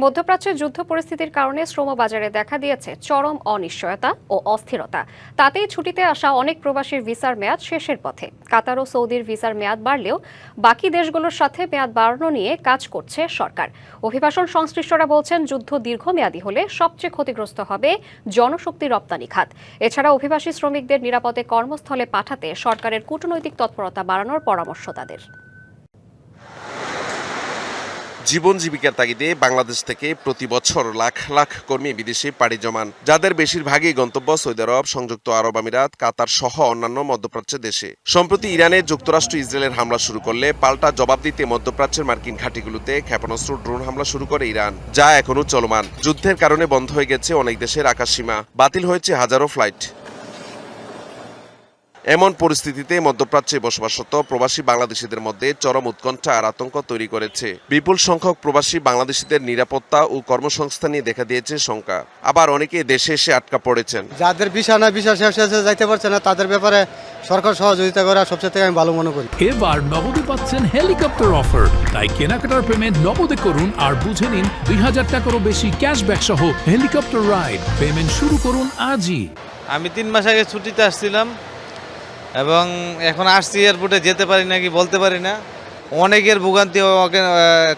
মধ্যপ্রাচ্যের যুদ্ধ পরিস্থিতির কারণে শ্রমবাজারে দেখা দিয়েছে চরম অনিশ্চয়তা ও অস্থিরতা। তাতেই ছুটিতে আসা অনেক প্রবাসীর ভিসার মেয়াদ শেষের পথে। কাতার ও সৌদির ভিসার মেয়াদ বাড়লেও বাকি দেশগুলোর সাথে মেয়াদ বাড়ানো নিয়ে কাজ করছে সরকার। অভিবাসন সংশ্লিষ্টরা বলছেন, যুদ্ধ দীর্ঘমেয়াদী হলে সবচেয়ে ক্ষতিগ্রস্ত হবে জনশক্তি রপ্তানি খাত। এছাড়া অভিবাসী শ্রমিকদের নিরাপদে কর্মস্থলে পাঠাতে সরকারের কূটনৈতিক তৎপরতা বাড়ানোর পরামর্শ তাদের। জীবন জীবিকার তাগিদে বাংলাদেশ থেকে প্রতি বছর লাখ লাখ কর্মী বিদেশে পাড়ি জমান, যাদের বেশিরভাগই গন্তব্য সৌদি আরব, সংযুক্ত আরব আমিরাত, কাতার সহ অন্যান্য মধ্যপ্রাচ্যের দেশে। সম্প্রতি ইরানে যুক্তরাষ্ট্র ইসরায়েলের হামলা শুরু করলে পাল্টা জবাব দিতে মধ্যপ্রাচ্যের মার্কিন ঘাঁটিগুলোতে ক্ষেপণাস্ত্র, ড্রোন হামলা শুরু করে ইরান, যা এখনো চলমান। যুদ্ধের কারণে বন্ধ হয়ে গেছে অনেক দেশের আকাশসীমা, বাতিল হয়েছে হাজারো ফ্লাইট। এমন পরিস্থিতিতে মধ্যপ্রাচ্যে বসবাসরত প্রবাসী বাংলাদেশিদের মধ্যে চরম উৎকণ্ঠা আর আতঙ্ক তৈরি করেছে। বিপুল সংখ্যক প্রবাসী বাংলাদেশিদের নিরাপত্তা ও কর্মসংস্থান নিয়ে দেখা দিয়েছে শঙ্কা। আবার অনেকে দেশে এসে আটকা পড়েছেন। যাদের ভিসা শেষ হয়েছে যাইতে পারছে না, তাদের ব্যাপারে সরকার সহযোগিতা করা সবচেয়ে থেকে আমি ভালো মনে করি। এবার নগদে পাচ্ছেন হেলিকপ্টার অফার, তাই কেনাকাটার পেমেন্ট নগদে করুন আর বুঝে নিন ২০০০ টাকারও বেশি ক্যাশব্যাক সহ হেলিকপ্টার রাইড। পেমেন্ট শুরু করুন আজই। আমি ৩ মাস আগে ছুটিতে আসছিলাম এবং এখন আসছি, এয়ারপোর্টে যেতে পারি নাকি বলতে পারি না। অনেকের ভোগান্তি,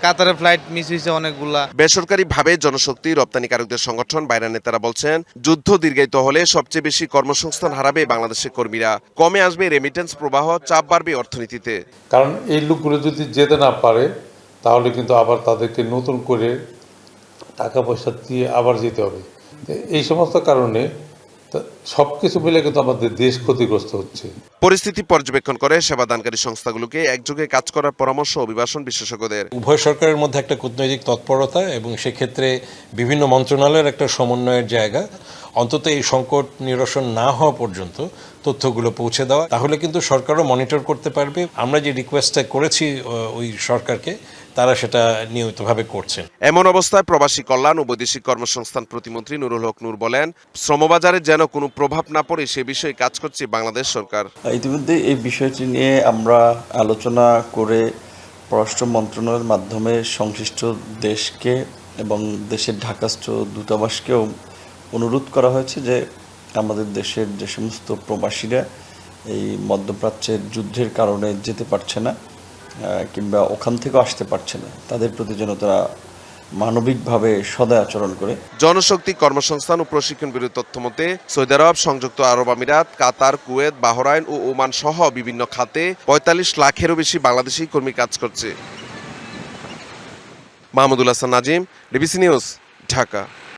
কাতারের ফ্লাইট মিস হয়েছে অনেকগুলা। বেসরকারিভাবে জনশক্তি রপ্তানিকারকদের সংগঠন বাইরা নেতারা বলছেন, যুদ্ধ দীর্ঘায়িত হলে সবচেয়ে বেশি কর্মসংস্থান হারাবে বাংলাদেশের কর্মীরা, কমে আসবে রেমিটেন্স প্রবাহ, চাপ বাড়বে অর্থনীতিতে। কারণ এই লোকগুলো যদি যেতে না পারে তাহলে কিন্তু আবার তাদেরকে নতুন করে টাকা পয়সা দিয়ে আবার যেতে হবে। এই সমস্ত কারণে সবকিছু মিলে কিন্তু আমাদের দেশ ক্ষতিগ্রস্ত হচ্ছে। পরিস্থিতি পর্যবেক্ষণ করে সেবাদানকারী সংস্থাগুলোকে একযোগে কাজ করার পরামর্শ অভিবাসন বিশেষজ্ঞদের। উভয় সরকারের মধ্যে একটা কূটনৈতিক তৎপরতা এবং সেক্ষেত্রে বিভিন্ন মন্ত্রণালয়ের একটা সমন্বয়ের জায়গা, অন্তত এই সংকট নিরসন না হওয়া পর্যন্ত তথ্যগুলো পৌঁছে দেওয়া, তাহলে কিন্তু সরকারও মনিটর করতে পারবে। আমরা যে রিকোয়েস্টটা করেছি ওই সরকারকে, তারা সেটা নিয়মিতভাবে করছেন। এমন অবস্থায় প্রবাসী কল্যাণ ও বৈদেশিক কর্মসংস্থান প্রতিমন্ত্রী নুরুল হক নূর বলেন, শ্রমবাজারে যেন কোনো প্রভাব না পড়ে সে বিষয়ে কাজ করছে বাংলাদেশ সরকার। ইতিমধ্যে এই বিষয়টি নিয়ে আমরা আলোচনা করে পররাষ্ট্র মন্ত্রণালয়ের মাধ্যমে সংশ্লিষ্ট দেশকে এবং দেশের ঢাকাস্থ দূতাবাসকেও অনুরোধ করা হয়েছে যে আমাদের দেশের যে সমস্ত প্রবাসীরা এই মধ্যপ্রাচ্যের যুদ্ধের কারণে যেতে পারছে না কিংবা ওখান থেকেও আসতে পারছে না, তাদের প্রতি যেন তারা মানবিকভাবে সদয় আচরণ করে। জনশক্তি কর্মসংস্থান ও প্রশিক্ষণ ব্যুরোর তথ্য মতে সৌদি আরব, সংযুক্ত আরব আমিরাত, কাতার, কুয়েত, বাহরাইন ও ওমান সহ বিভিন্ন খাতে ৪৫ লাখেরও বেশি বাংলাদেশি কর্মী কাজ করছে। Mahmudul Hasan Nazim, DBC news, Dhaka.